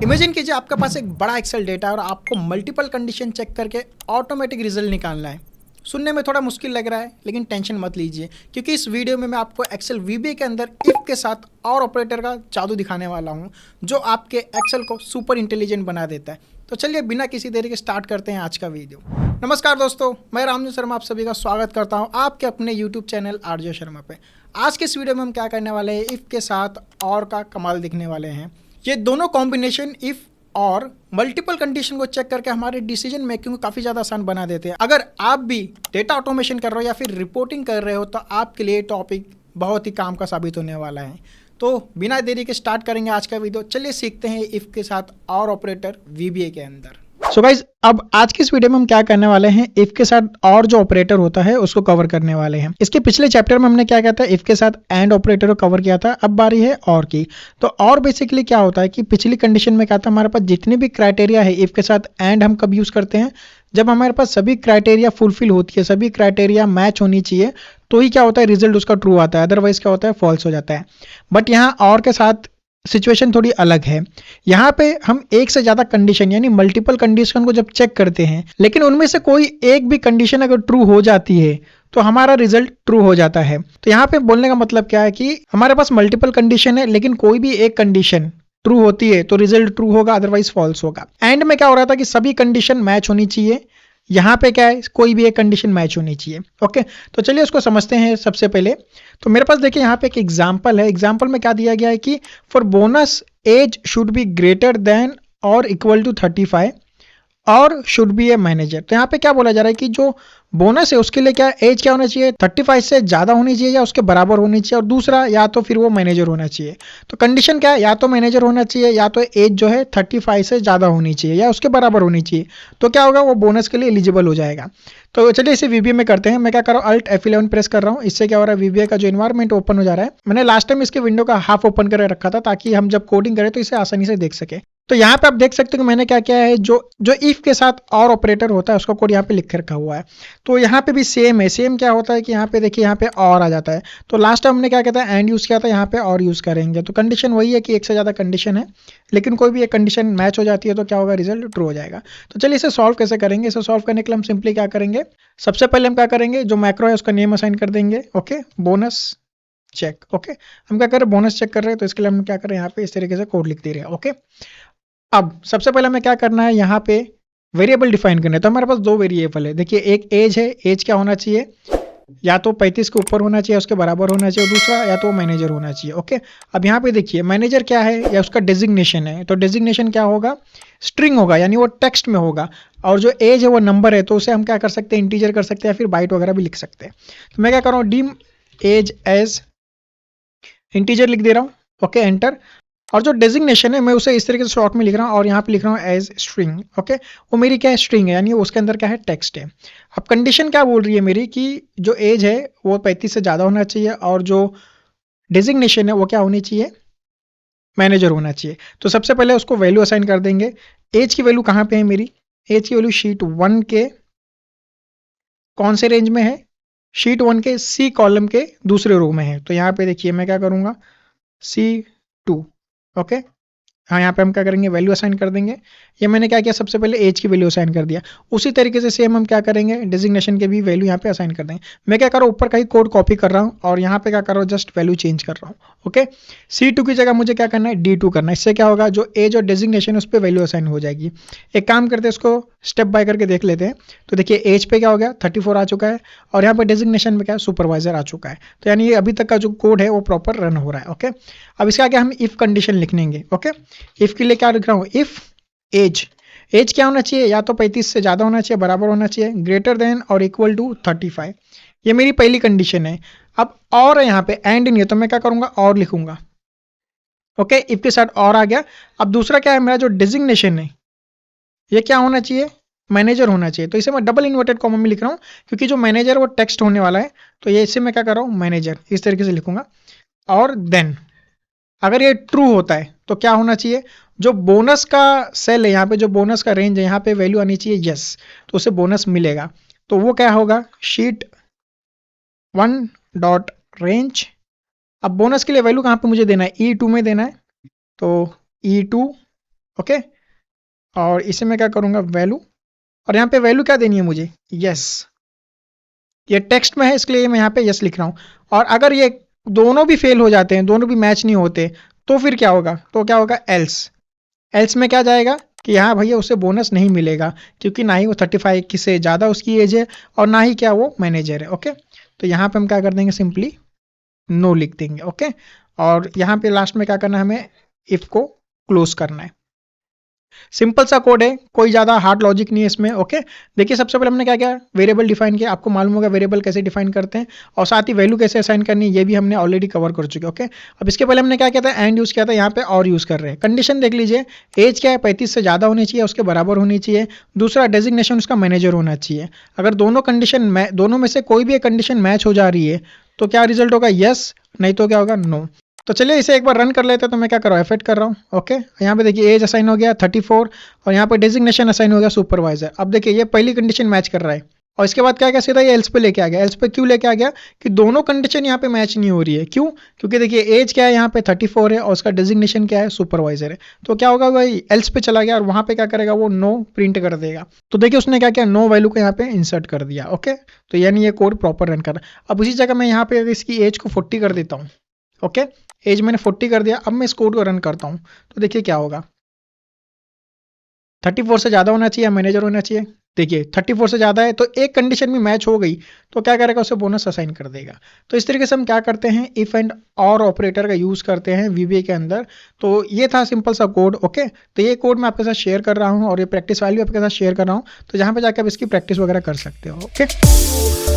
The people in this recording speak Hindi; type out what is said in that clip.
इमेजिन कीजिए आपके पास एक बड़ा एक्सेल डेटा और आपको मल्टीपल कंडीशन चेक करके ऑटोमेटिक रिजल्ट निकालना है। सुनने में थोड़ा मुश्किल लग रहा है, लेकिन टेंशन मत लीजिए, क्योंकि इस वीडियो में मैं आपको एक्सेल वीबीए के अंदर इफ के साथ और ऑपरेटर का जादू दिखाने वाला हूं, जो आपके एक्सेल को सुपर इंटेलिजेंट बना देता है। तो चलिए बिना किसी देरी के स्टार्ट करते हैं आज का वीडियो। नमस्कार दोस्तों, मैं रामजू शर्मा आप सभी का स्वागत करता हूँ आपके अपने यूट्यूब चैनल आरजे शर्मा पे। आज के इस वीडियो में हम क्या करने वाले हैं, इफ के साथ और का कमाल दिखने वाले हैं। ये दोनों कॉम्बिनेशन इफ और मल्टीपल कंडीशन को चेक करके हमारे डिसीजन मेकिंग को काफ़ी ज़्यादा आसान बना देते हैं। अगर आप भी डेटा ऑटोमेशन कर रहे हो या फिर रिपोर्टिंग कर रहे हो तो आपके लिए टॉपिक बहुत ही काम का साबित होने वाला है। तो बिना देरी के स्टार्ट करेंगे आज का वीडियो। चलिए सीखते हैं इफ के साथ और ऑपरेटर वीबीए के अंदर। सो गाइज, अब आज की इस वीडियो में हम क्या करने वाले हैं, इफ के साथ और जो ऑपरेटर होता है उसको कवर करने वाले हैं। इसके पिछले चैप्टर में हमने क्या किया था, इफ के साथ एंड ऑपरेटर को कवर किया था। अब बारी है और की। तो और बेसिकली क्या होता है कि पिछली कंडीशन में क्या था, हमारे पास जितनी भी क्राइटेरिया है इफ के साथ एंड हम कब यूज करते हैं, जब हमारे पास सभी क्राइटेरिया फुलफिल होती है, सभी क्राइटेरिया मैच होनी चाहिए, तो ही क्या होता है, रिजल्ट उसका ट्रू आता है। अदरवाइज क्या होता है, फॉल्स हो जाता है। बट यहाँ और के साथ सिचुएशन थोड़ी अलग है। यहाँ पे हम एक से ज्यादा कंडीशन यानी मल्टीपल कंडीशन को जब चेक करते हैं, लेकिन उनमें से कोई एक भी कंडीशन अगर ट्रू हो जाती है तो हमारा रिजल्ट ट्रू हो जाता है। तो यहाँ पे बोलने का मतलब क्या है कि हमारे पास मल्टीपल कंडीशन है, लेकिन कोई भी एक कंडीशन ट्रू होती है तो रिजल्ट ट्रू होगा, अदरवाइज फॉल्स होगा। एंड में क्या हो रहा था कि सभी कंडीशन मैच होनी चाहिए। यहाँ पे क्या है, कोई भी एक कंडीशन मैच होनी चाहिए। ओके, तो चलिए उसको समझते हैं। सबसे पहले तो मेरे पास देखिए यहाँ पे एक एग्जांपल है। एग्जांपल में क्या दिया गया है कि for bonus age should be greater than और इक्वल टू 35 और शुड बी ए मैनेजर। तो यहाँ पे क्या बोला जा रहा है कि जो बोनस है उसके लिए क्या एज क्या होना चाहिए, 35 से ज्यादा होनी चाहिए या उसके बराबर होनी चाहिए, और दूसरा या तो फिर वो मैनेजर होना चाहिए। तो कंडीशन क्या है, या तो मैनेजर होना चाहिए या तो एज जो है 35 से ज्यादा होनी चाहिए या उसके बराबर होनी चाहिए। तो क्या होगा, वो बोनस के लिए एलिजिबल हो जाएगा। तो चलिए इसे वीबीए में करते हैं। मैं क्या कर रहा हूँ, अल्ट F11 प्रेस कर रहा हूँ। इससे क्या हो रहा है, वीबीए का जो इन्वायरमेंट ओपन हो जा रहा है। मैंने लास्ट टाइम इसके विंडो का हाफ ओपन करके रखा था ताकि हम जब कोडिंग करें तो इसे आसानी से देख सके। तो यहाँ पे आप देख सकते हो कि मैंने क्या किया है, जो जो इफ के साथ और ऑपरेटर होता है उसका कोड यहाँ पे लिख के रखा हुआ है। तो यहाँ पे भी सेम है। सेम क्या होता है कि यहाँ पे देखिए, यहाँ पे और आ जाता है। तो लास्ट टाइम हमने क्या किया था, एंड यूज किया था, यहाँ पे और यूज करेंगे। तो कंडीशन वही है कि एक से ज्यादा कंडीशन है, लेकिन कोई भी एक कंडीशन मैच हो जाती है तो क्या होगा, रिजल्ट ट्रू हो जाएगा। तो चलिए इसे सॉल्व कैसे करेंगे। इसे सॉल्व करने के लिए हम सिंपली क्या करेंगे, सबसे पहले हम क्या करेंगे, जो मैक्रो है उसका नेम असाइन कर देंगे। Okay, bonus check. ओके, हम क्या कर रहे हैं, बोनस चेक कर रहे हैं, तो इसके लिए हम क्या करें, यहाँ पे इस तरीके से कोड लिख दे रहे हैं। ओके, अब सबसे पहले हमें क्या करना है, यहाँ पे वेरिएबल डिफाइन करना है। तो हमारे पास दो वेरिएबल है। देखिए, एक एज है, एज क्या होना चाहिए, या तो 35 के ऊपर होना चाहिए, उसके बराबर होना चाहिए, और दूसरा या तो मैनेजर होना चाहिए। ओके, अब यहाँ पे देखिए मैनेजर क्या है, या उसका डेजिग्नेशन है। तो डेजिग्नेशन क्या होगा, स्ट्रिंग होगा, यानी वो टेक्स्ट में होगा। और जो एज है वो नंबर है, तो उसे हम क्या कर सकते हैं, इंटीजर कर सकते हैं या फिर बाइट वगैरह भी लिख सकते हैं। तो मैं क्या कर रहा हूँ, डीम एज एज इंटीजर लिख दे रहा हूँ। Okay, enter. और जो डेजिग्नेशन है मैं उसे इस तरीके से शॉर्ट में लिख रहा हूँ और यहाँ पे लिख रहा हूँ एज स्ट्रिंग। ओके, वो मेरी क्या है, स्ट्रिंग है, यानी उसके अंदर क्या है, टेक्स्ट है। अब कंडीशन क्या बोल रही है मेरी कि जो एज है वो 35 से ज़्यादा होना चाहिए और जो डेजिग्नेशन है वो क्या होनी चाहिए, मैनेजर होना चाहिए। तो सबसे पहले उसको वैल्यू असाइन कर देंगे। एज की वैल्यू कहाँ पे है मेरी, एज की वैल्यू शीट 1 के कौन से रेंज में है, शीट 1 के सी कॉलम के दूसरे रो में है। तो यहाँ पे देखिए मैं क्या करूँगा, C2। ओके, हाँ, यहाँ पे हम क्या करेंगे, वैल्यू असाइन कर देंगे। ये मैंने क्या किया, सबसे पहले एज की वैल्यू असाइन कर दिया। उसी तरीके से सेम हम क्या करेंगे, डेजिग्नेशन के भी वैल्यू यहाँ पे असाइन कर देंगे। मैं क्या कर रहा हूँ, ऊपर का ही कोड कॉपी कर रहा हूँ और यहाँ पे क्या कर रहा हूँ, जस्ट वैल्यू चेंज कर रहा हूँ। ओके, C2 की जगह मुझे क्या करना है, D2 करना है। इससे क्या होगा, जो एज और डेजिग्नेशन उस पर वैल्यू असाइन हो जाएगी। एक काम करते हैं, इसको स्टेप बाय करके देख लेते हैं। तो देखिए, एज पे क्या हो गया, 34 आ चुका है, और यहाँ पे डेजिग्नेशन में क्या है, सुपरवाइजर आ चुका है। तो यानी ये अभी तक का जो कोड है वो प्रॉपर रन हो रहा है। ओके, अब इसके आगे हम इफ कंडीशन लिख लेंगे। ओके, इफ के लिए क्या लिख रहा हूँ, इफ एज, एज क्या होना चाहिए, या तो 35 से ज़्यादा होना चाहिए, बराबर होना चाहिए, ग्रेटर देन और इक्वल टू 35। ये मेरी पहली कंडीशन है। अब और यहाँ पे एंड नहीं है, तो मैं क्या करूँगा, और लिखूंगा। ओके, इफ के साथ और आ गया। अब दूसरा क्या है, मेरा जो डेजिग्नेशन है ये क्या होना चाहिए, मैनेजर होना चाहिए। तो इसे मैं डबल इन्वर्टेड कॉमा में लिख रहा हूँ, क्योंकि जो मैनेजर वो टेक्स्ट होने वाला है। तो ये इसे मैं क्या कर रहा हूँ, मैनेजर इस तरीके से लिखूंगा। और देन अगर ये ट्रू होता है तो क्या होना चाहिए, जो बोनस का सेल है, यहाँ पे जो बोनस का रेंज है, यहाँ पे वैल्यू आनी चाहिए यस, तो उसे बोनस मिलेगा। तो वो क्या होगा, शीट 1 डॉट रेंज। अब बोनस के लिए वैल्यू कहाँ पे मुझे देना है, E2 में देना है। तो E2 ओके। और इसे मैं क्या करूँगा, वैल्यू, और यहाँ पे वैल्यू क्या देनी है मुझे, यस। ये टेक्स्ट में है इसके लिए मैं यहाँ पे यस लिख रहा हूँ। और अगर ये दोनों भी फेल हो जाते हैं, दोनों भी मैच नहीं होते, तो फिर क्या होगा, तो क्या होगा, एल्स। एल्स में क्या जाएगा कि हाँ भैया उसे बोनस नहीं मिलेगा, क्योंकि ना ही वो 35 की से ज़्यादा उसकी एज है और ना ही क्या वो मैनेजर है। ओके, तो यहाँ पे हम क्या कर देंगे, सिंपली नो लिख देंगे। ओके, और यहाँ पे लास्ट में क्या करना है, हमें इफ को क्लोज करना है। सिंपल सा कोड है, कोई ज़्यादा हार्ड लॉजिक नहीं है इसमें। ओके, देखिए सबसे पहले हमने क्या किया, वेरिएबल डिफाइन किया। आपको मालूम होगा वेरिएबल कैसे डिफाइन करते हैं, और साथ ही वैल्यू कैसे असाइन करनी है, ये भी हमने ऑलरेडी कवर कर चुके हैं। ओके, अब इसके पहले हमने क्या किया था, एंड यूज़ किया था, यहाँ पे और यूज़ कर रहे हैं। कंडीशन देख लीजिए, एज क्या है, 35 से ज़्यादा होनी चाहिए, उसके बराबर होनी चाहिए। दूसरा, डेजिग्नेशन उसका मैनेजर होना चाहिए। अगर दोनों में से कोई भी एक कंडीशन मैच हो जा रही है, तो क्या रिजल्ट होगा, यस, नहीं तो क्या होगा, नो। तो चलिए इसे एक बार रन कर लेते हैं। तो मैं क्या कर रहा हूँ, F8 कर रहा हूँ। ओके, यहाँ पे देखिए एज असाइन हो गया 34, और यहाँ पे डेजिग्नेशन असाइन हो गया सुपरवाइजर। अब देखिए ये पहली कंडीशन मैच कर रहा है, और इसके बाद क्या क्या सीधा ये एल्स पे लेके आ गया। एल्स पे क्यों लेके आ गया, कि दोनों कंडीशन यहाँ पे मैच नहीं हो रही है। क्यों, क्योंकि देखिए एज क्या है यहाँ पे 34 है, और उसका डेजिग्नेशन क्या है, सुपरवाइजर है। तो क्या होगा भाई, एल्स पे चला गया और वहाँ पे क्या करेगा, वो नो प्रिंट कर देगा। तो देखिए उसने क्या किया, नो वैल्यू को यहाँ पे इंसर्ट कर दिया। ओके, तो यानी ये कोड प्रॉपर रन कर रहा है। अब उसी जगह मैं यहाँ पे इसकी एज को 40 कर देता हूँ। ओके, एज मैंने 40 कर दिया। अब मैं इस कोड को रन करता हूँ, तो देखिए क्या होगा, 34 से ज़्यादा होना चाहिए, मैनेजर होना चाहिए। देखिए 34 से ज़्यादा है, तो एक कंडीशन भी मैच हो गई, तो क्या करेगा, उसे बोनस असाइन कर देगा। तो इस तरीके से हम क्या करते हैं, इफ एंड और ऑपरेटर का यूज़ करते हैं वीबीए के अंदर। तो ये था सिंपल सा कोड। ओके, तो ये कोड मैं आपके साथ शेयर कर रहा हूँ, और ये प्रैक्टिस फाइल भी आपके साथ शेयर कर रहा हूँ, तो जहाँ पे जाकर आप इसकी प्रैक्टिस वगैरह कर सकते हो। ओके।